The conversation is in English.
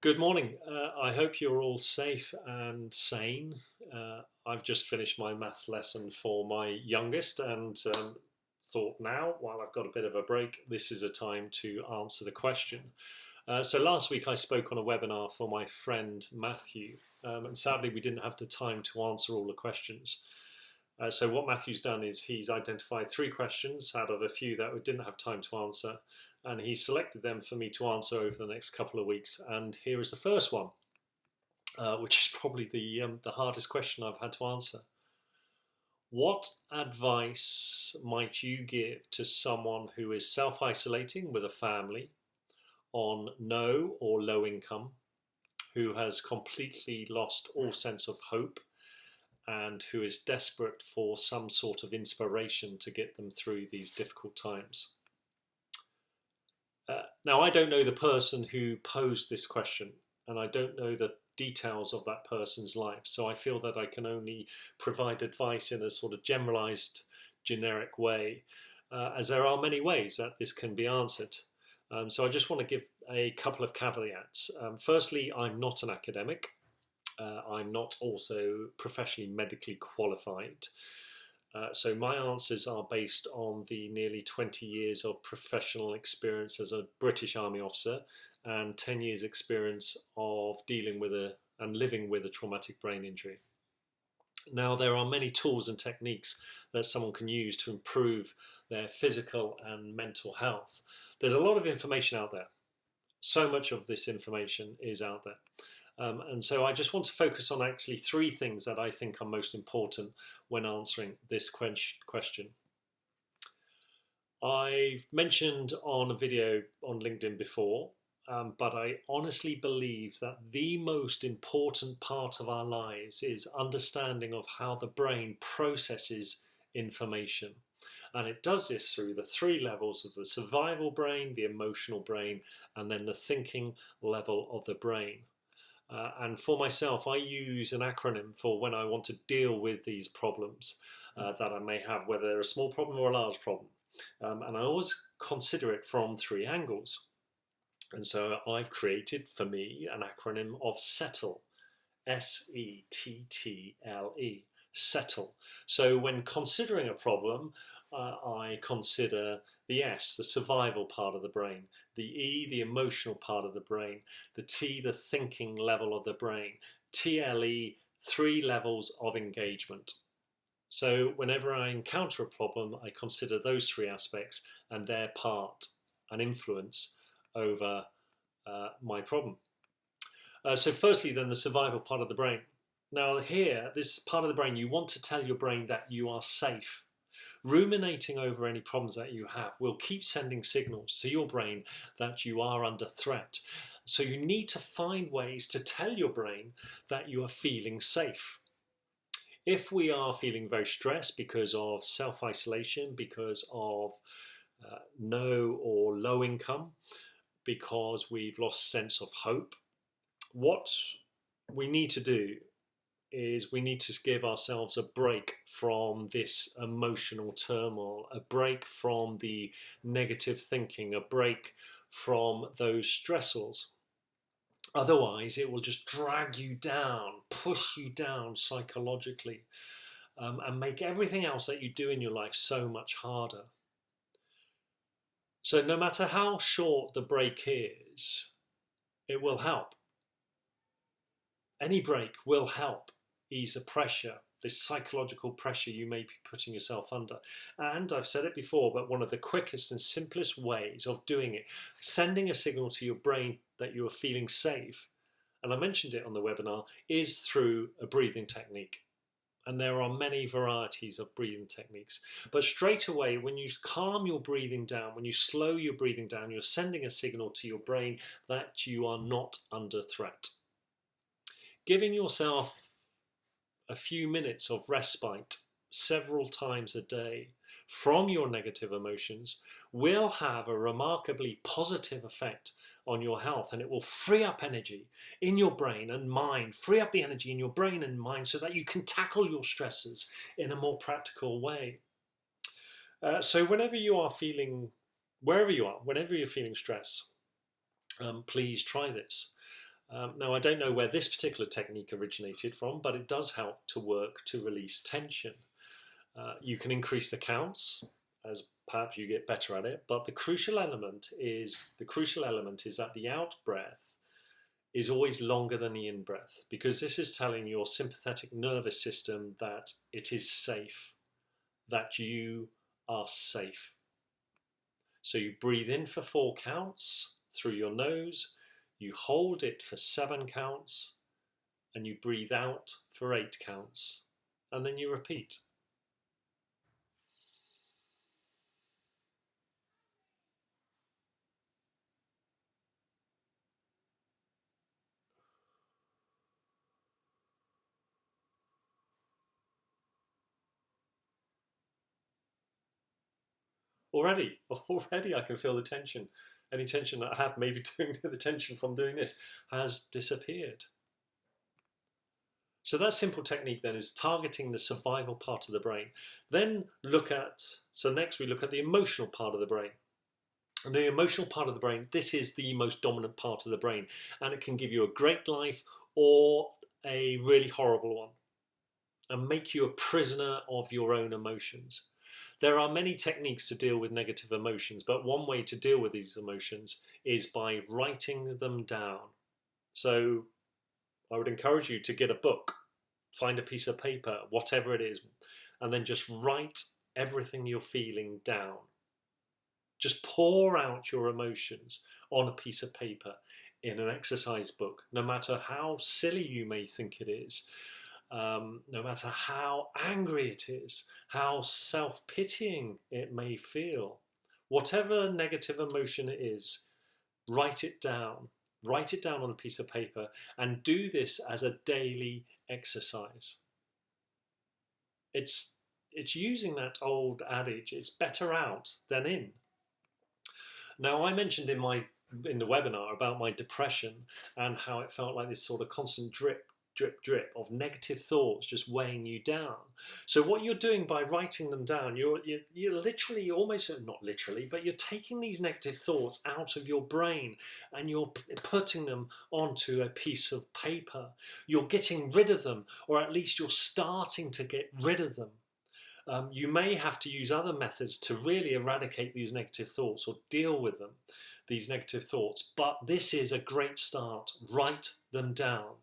Good morning. I hope you're all safe and sane. I've just finished my maths lesson for my youngest and thought now, while I've got a bit of a break, this is a time to answer the question. So last week I spoke on a webinar for my friend Matthew, and sadly we didn't have the time to answer all the questions. So what Matthew's done is he's identified 3 questions out of a few that we didn't have time to answer, and he selected them for me to answer over the next couple of weeks. And here is the first one, which is probably the hardest question I've had to answer. What advice might you give to someone who is self-isolating with a family on no or low income, who has completely lost all sense of hope, and who is desperate for some sort of inspiration to get them through these difficult times? Now, I don't know the person who posed this question, and I don't know the details of that person's life, so I feel that I can only provide advice in a sort of generalized, generic way, as there are many ways that this can be answered. So I just want to give a couple of caveats. Firstly, I'm not an academic. I'm not also professionally medically qualified. So my answers are based on the nearly 20 years of professional experience as a British Army officer and 10 years experience of dealing with and living with a traumatic brain injury. Now, there are many tools and techniques that someone can use to improve their physical and mental health. There's a lot of information out there. So much of this information is out there. And so I just want to focus on actually 3 things that I think are most important when answering this question. I've mentioned on a video on LinkedIn before, but I honestly believe that the most important part of our lives is understanding of how the brain processes information. And it does this through the 3 levels of the survival brain, the emotional brain, and then the thinking level of the brain. And for myself, I use an acronym for when I want to deal with these problems that I may have, whether they're a small problem or a large problem. And I always consider it from 3 angles. And so I've created for me an acronym of SETTLE, SETTLE, settle. So when considering a problem, I consider the S, the survival part of the brain, the E, the emotional part of the brain, the T, the thinking level of the brain, TLE, 3 levels of engagement. So whenever I encounter a problem, I consider those 3 aspects and their part and influence over my problem. So firstly then, the survival part of the brain. Now here, this part of the brain, you want to tell your brain that you are safe. Ruminating over any problems that you have will keep sending signals to your brain that you are under threat. So you need to find ways to tell your brain that you are feeling safe. If we are feeling very stressed because of self-isolation, because of no or low income, because we've lost sense of hope, what we need to do is we need to give ourselves a break from this emotional turmoil, a break from the negative thinking, a break from those stressors. Otherwise, it will just drag you down, push you down psychologically, and make everything else that you do in your life so much harder. So no matter how short the break is, it will help. Any break will help ease the pressure, this psychological pressure you may be putting yourself under. And I've said it before, but one of the quickest and simplest ways of doing it, sending a signal to your brain that you are feeling safe, and I mentioned it on the webinar, is through a breathing technique. And there are many varieties of breathing techniques. But straight away, when you calm your breathing down, when you slow your breathing down, you're sending a signal to your brain that you are not under threat. Giving yourself a few minutes of respite several times a day from your negative emotions will have a remarkably positive effect on your health, and it will free up energy in your brain and mind, free up the energy in your brain and mind so that you can tackle your stresses in a more practical way. So whenever you are feeling, wherever you are, whenever you're feeling stress, please try this. Now, I don't know where this particular technique originated from, but it does help to work to release tension. You can increase the counts as perhaps you get better at it, but the crucial element is that the out breath is always longer than the in breath, because this is telling your sympathetic nervous system that it is safe, that you are safe. So you breathe in for 4 counts through your nose, you hold it for 7 counts, and you breathe out for 8 counts, and then you repeat. Already I can feel the tension. Any tension that I have, maybe doing the tension from doing this, has disappeared. So that simple technique then is targeting the survival part of the brain. Then next we look at the emotional part of the brain. And the emotional part of the brain, this is the most dominant part of the brain, and it can give you a great life or a really horrible one, and make you a prisoner of your own emotions. There are many techniques to deal with negative emotions, but one way to deal with these emotions is by writing them down. So I would encourage you to get a book, find a piece of paper, whatever it is, and then just write everything you're feeling down. Just pour out your emotions on a piece of paper in an exercise book, no matter how silly you may think it is, no matter how angry it is, how self-pitying it may feel. Whatever negative emotion it is, write it down. Write it down on a piece of paper and do this as a daily exercise. It's using that old adage, it's better out than in. Now, I mentioned in the webinar about my depression and how it felt like this sort of constant drip of negative thoughts just weighing you down. So what you're doing by writing them down, you're literally, almost not literally, but you're taking these negative thoughts out of your brain and you're putting them onto a piece of paper. You're getting rid of them, or at least you're starting to get rid of them. You may have to use other methods to really eradicate these negative thoughts or deal with them, these negative thoughts, but this is a great start. Write them down.